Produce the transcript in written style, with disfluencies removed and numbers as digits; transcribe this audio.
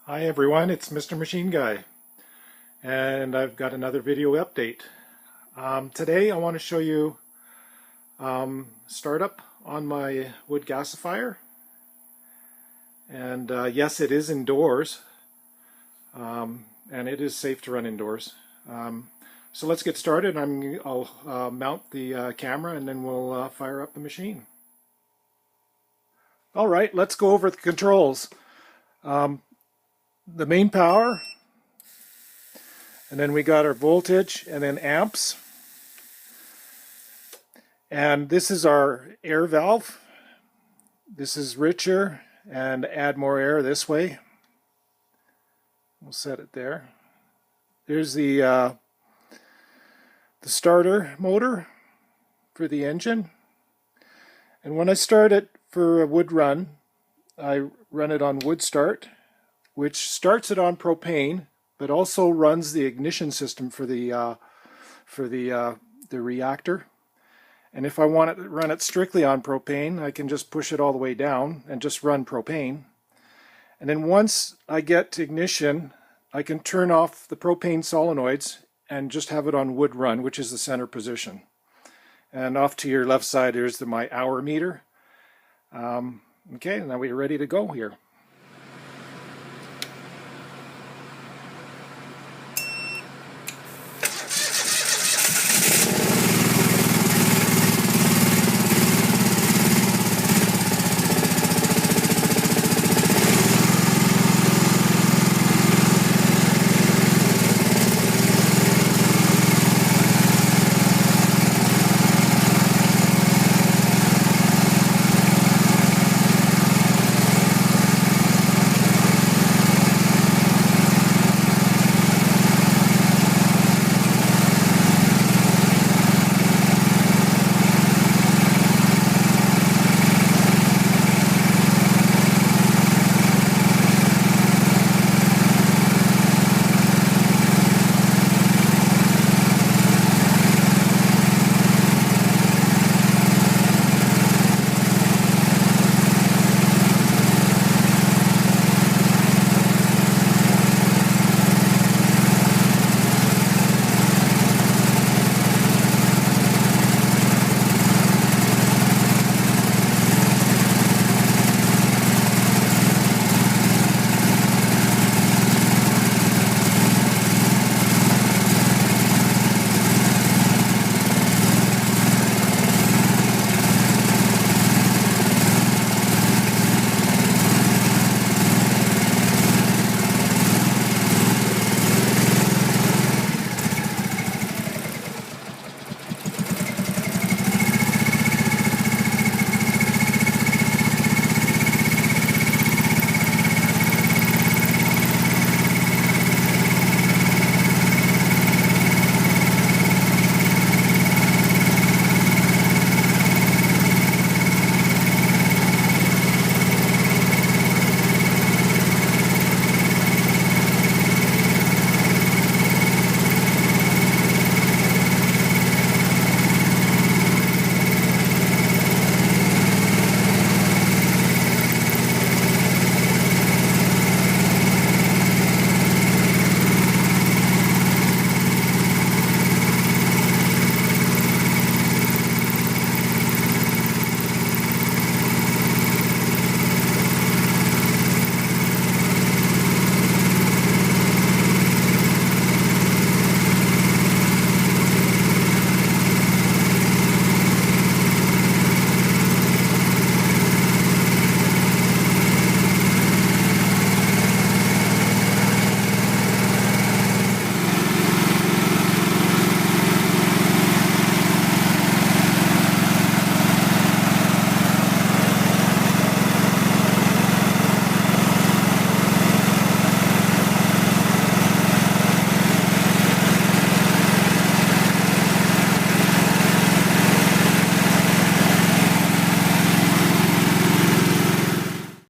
Hi everyone, it's Mr. Machine Guy, and I've got another video update. Today I want to show you startup on my wood gasifier, and yes, it is indoors, and it is safe to run indoors. So let's get started. I'll mount the camera and then we'll fire up the machine. Alright, let's go over the controls. The main power, and then we got our voltage and then amps, and this is our air valve. This is richer and add more air this way. We'll set it there. There's the starter motor for the engine, and when I start it for a wood run, I run it on wood start, which starts it on propane, but also runs the ignition system for the reactor. And if I want to run it strictly on propane, I can just push it all the way down and just run propane. And then once I get to ignition, I can turn off the propane solenoids and just have it on wood run, which is the center position. And off to your left side, there's my hour meter. Okay, now we're ready to go here.